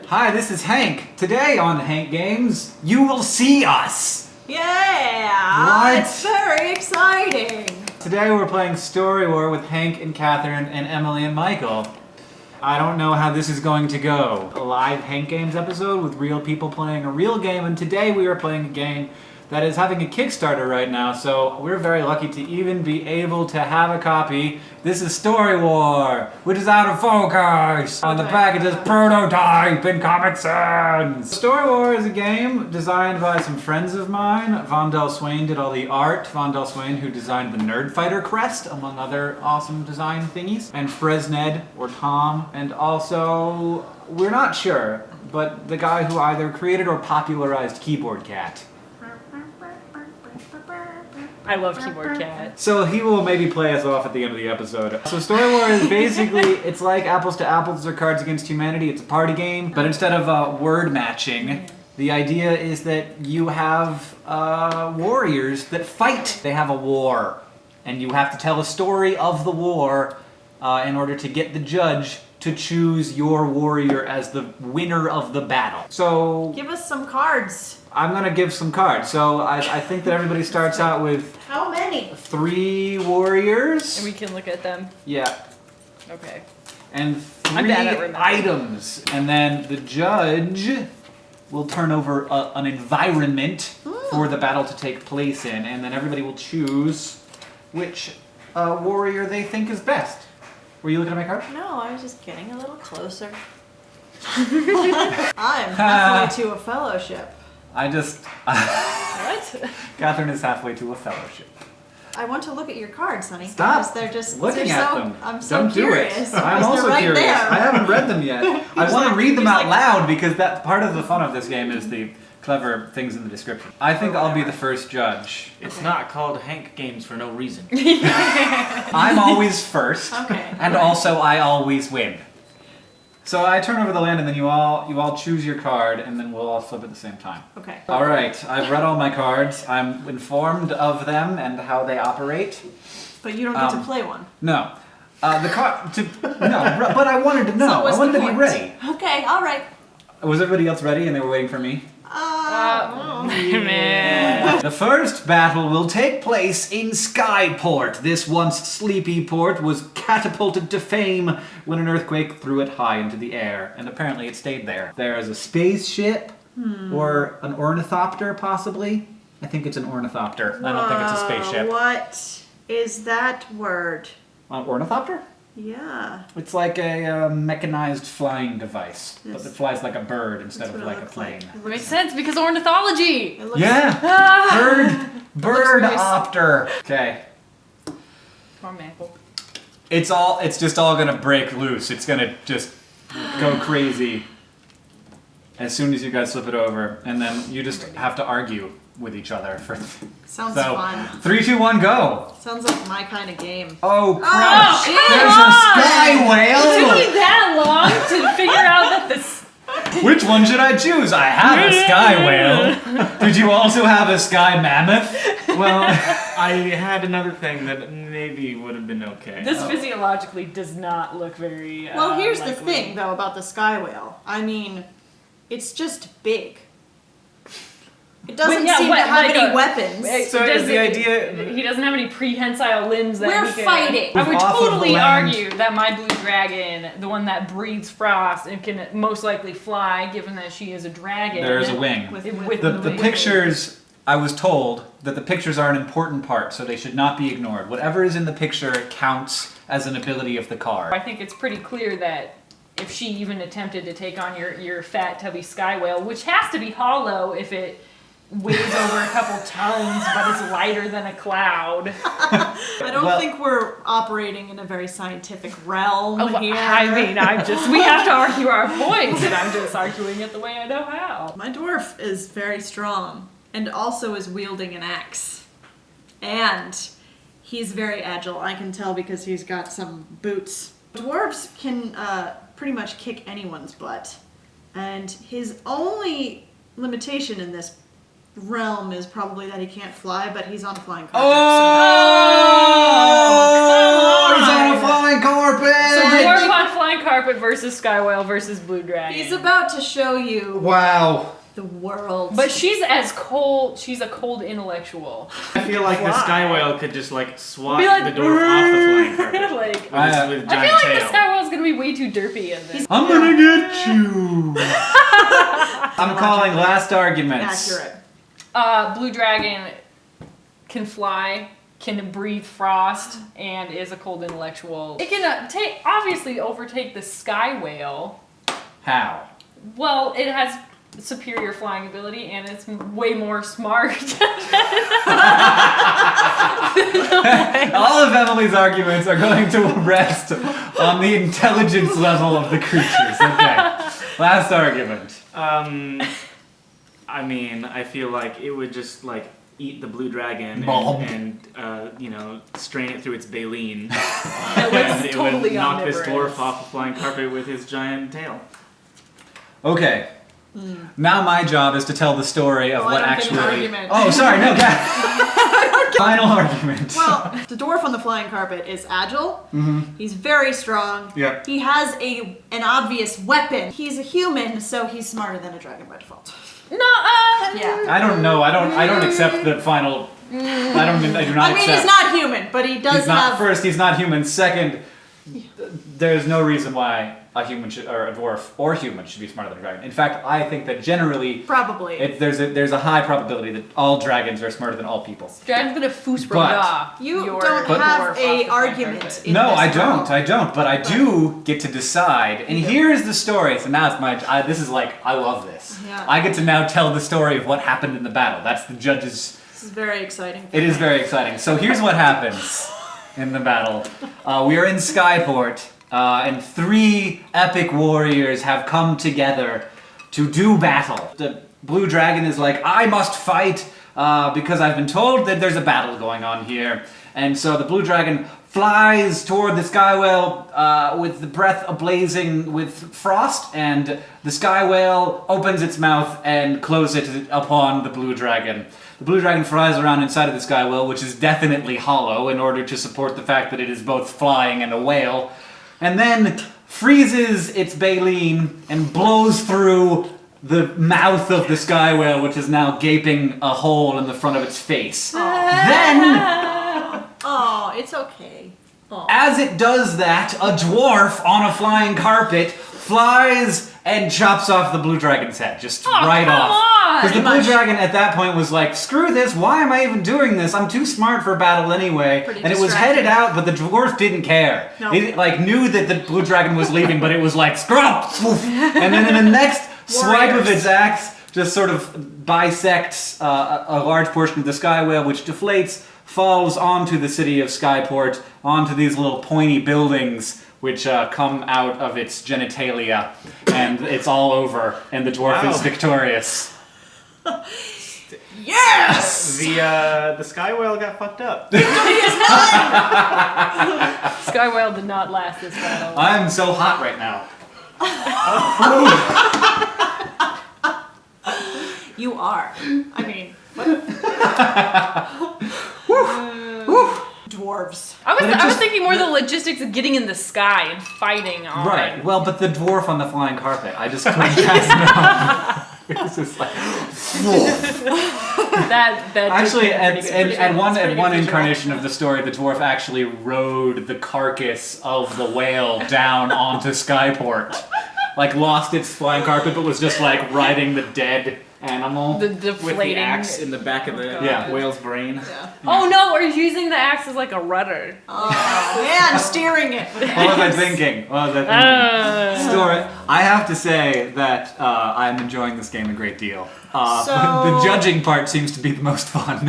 Hi, this is Hank. Today on Hank Games, you will see us. Yeah! What? It's very exciting. Today we're playing Story War with Hank and Catherine and Emily and Michael. I don't know how this is going to go. A live Hank Games episode with real people playing a real game, and today we are playing a game that is having a Kickstarter right now, so we're very lucky to even be able to have a copy. This is Story War, which is out of focus. On the back it says prototype in Comic Sans. Story War is a game designed by some friends of mine. Vondel Swain did all the art. Vondel Swain, who designed the Nerd Fighter crest, among other awesome design thingies. And Fresned, or Tom. And also, we're not sure, but the guy who either created or popularized Keyboard Cat. I love Keyboard Cat. So he will maybe play us off at the end of the episode. So Story War is basically, it's like Apples to Apples or Cards Against Humanity. It's a party game, but instead of word matching, the idea is that you have warriors that fight. They have a war, and you have to tell a story of the war in order to get the judge to choose your warrior as the winner of the battle. So Give us some cards. I'm gonna give some cards. So I think that everybody starts out with How many? 3 warriors. And we can look at them. Yeah. Okay. And 3 I'm bad at remembering. items. And then the judge will turn over an environment for the battle to take place in. And then everybody will choose which warrior they think is best. Were you looking at my card? No, I was just getting a little closer. I'm halfway to a fellowship. What? Catherine is halfway to a fellowship. I want to look at your cards, honey. Stop Because they're just looking they're at so, them. I'm so Don't curious. do it. because I'm they're also right curious. there. I haven't read them yet. I want to read them he's out like- loud because that part of the fun of this game is the clever things in the description. I think I'll be the first judge. It's not called Hank Games for no reason. I'm always first, Okay. and also I always win. So I turn over the land, and then you all choose your card, and then we'll all flip at the same time. Okay. All right, I've read all my cards. I'm informed of them and how they operate. But you don't get to play one. No, the card. No, but I wanted to know. So what's I wanted the to be point? ready. Okay, all right. Was everybody else ready, and they were waiting for me? Man. The first battle will take place in Skyport. This once sleepy port was catapulted to fame when an earthquake threw it high into the air, and apparently it stayed there. There is a spaceship, or an ornithopter, possibly. I think it's an ornithopter. I don't think it's a spaceship. What is that word? An ornithopter? Yeah. It's like a mechanized flying device, but Yes. it flies like a bird instead That's of what it like a looks like. plane. It Makes looks- sense because ornithology. It looks, Yeah, Ah! birdopter. Okay. Come on, Maple. It's just all gonna break loose. It's gonna just go crazy as soon as you guys flip it over, and then you just have to argue with each other for. Sounds So fun. 3, 2, 1, go! Sounds like my kind of game. Oh crap! come There's on! a sky It took whale. me that long to figure out that this. Which one should I choose? I have a sky whale. Did you also have a sky mammoth? Well, I had another thing that maybe would have been okay. This physiologically does not look very. Well, here's the likely. thing, though, about the sky whale. I mean, it's just big. It doesn't yeah, seem what, to have like any a- weapons. So is the idea- He doesn't have any prehensile limbs that We're he can, fighting. I would Off of the totally land. argue that my blue dragon, the one that breathes frost and can most likely fly, given that she is a dragon. There is a wing. With- With The wings. pictures, I was told that the pictures are an important part, so they should not be ignored. Whatever is in the picture counts as an ability of the I card. think it's pretty clear that if she even attempted to take on your fat, tubby sky whale, which has to be hollow if it weighs over a couple tons, but it's lighter than a cloud. I don't Well- think we're operating in a very scientific realm here. I mean, we have to argue our points, and I'm just arguing it the way I know how. My dwarf is very strong and also is wielding an axe. And he's very agile. I can tell because he's got some boots. Dwarves can pretty much kick anyone's butt. And his only limitation in this realm is probably that he can't fly, but he's on a flying carpet. Oh! come He's on a on. flying carpet! Dwarf on flying carpet versus sky whale versus blue dragon. He's about to show you Wow. the world. But she's as cold. She's a cold intellectual. I feel like the sky whale could just like swat Be like, the dwarf off the flying carpet like, with I his I giant feel like tail. the sky whale's gonna be way too derpy in this. I'm gonna get you. I'm calling last arguments. accurate. Blue dragon can fly, can breathe frost, and is a cold intellectual. It can obviously overtake the sky whale. How? Well, it has superior flying ability and it's way more smart. All of Emily's arguments are going to rest on the intelligence level of the creatures. Okay. Last argument. I mean, I feel like it would just like eat the blue dragon Bob. and strain it through its baleen. was And it totally would knock this omnivorous. dwarf off the flying carpet with his giant tail. Okay. Now my job is to tell the story of Oh, I what don't get actually. an argument. Oh, sorry, no, Final argument. Well, the dwarf on the flying carpet is agile. He's very strong. Yeah. He has an obvious weapon. He's a human, so he's smarter than a dragon by default. No, Yeah. I don't know. I don't accept the final. I do not I mean, accept. he's not human, but he does He's not. have. First, he's not human. Second, there's no reason why a human should, or a dwarf or human should be smarter than a dragon. In fact, I think that generally, Probably. there's a high probability that all dragons are smarter than all people. Dragon's gonna foos But- You your don't dwarf have off a the flying argument. carpet. in No, this I world. don't. But I do get to decide. And You do. here is the story. So now it's this is like, I love this. Yeah. I get to now tell the story of what happened in the battle. That's the judge's. This is very exciting. It is very exciting. So here's what happens in the battle. We are in Skyport, and 3 epic warriors have come together to do battle. The blue dragon is like, I must fight because I've been told that there's a battle going on here. And so the blue dragon flies toward the sky whale with the breath ablazing with frost, and the sky whale opens its mouth and closes it upon the blue dragon. The blue dragon flies around inside of the sky whale, which is definitely hollow in order to support the fact that it is both flying and a whale, and then freezes its baleen and blows through the mouth of the sky whale, which is now gaping a hole in the front of its face. Then, Oh, it's okay. Oh. as it does that, a dwarf on a flying carpet flies and chops off the blue dragon's head, just right come off. on! Because the blue Pretty much. dragon at that point was like, screw this, why am I even doing this? I'm too smart for battle anyway. Pretty And it was distracting. headed out, but the dwarf didn't care. No. It like knew that the blue dragon was leaving, but it was like, screw up! Poof. And then in the next swipe of Warriors. its axe, just sort of bisects a large portion of the sky whale, which deflates, falls onto the city of Skyport, onto these little pointy buildings which come out of its genitalia, and it's all over, and the dwarf Wow. is victorious. Yes! The sky whale got fucked up. Sky whale did not last this battle. I'm so hot right now. You are. I mean, dwarves. I was But it I was just- thinking more the logistics of getting in the sky and fighting on. Right, well, but the dwarf on the flying carpet, I just couldn't cast it on. It's just like... That Actually, just at one pretty good incarnation of the story, the dwarf actually rode the carcass of the whale down onto Skyport. Like, lost its flying carpet, but was just like riding the dead animal. The With deflating the axe in the back of the Yeah. whale's brain. Yeah. Oh no, we're using the axe as like a rudder. Oh, man, steering it. What was I thinking? Story. I have to say that I'm enjoying this game a great deal. So- the judging part seems to be the most fun.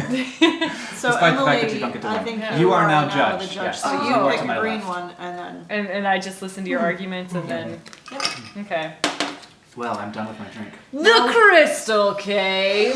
So Despite the fact that Emily, you don't get to I win. think You are now the judge, judge. yes. So Oh. you You are pick to a my green left. one, and then And I just listened to your arguments and then okay. Well, I'm done with my drink. The Crystal Cave.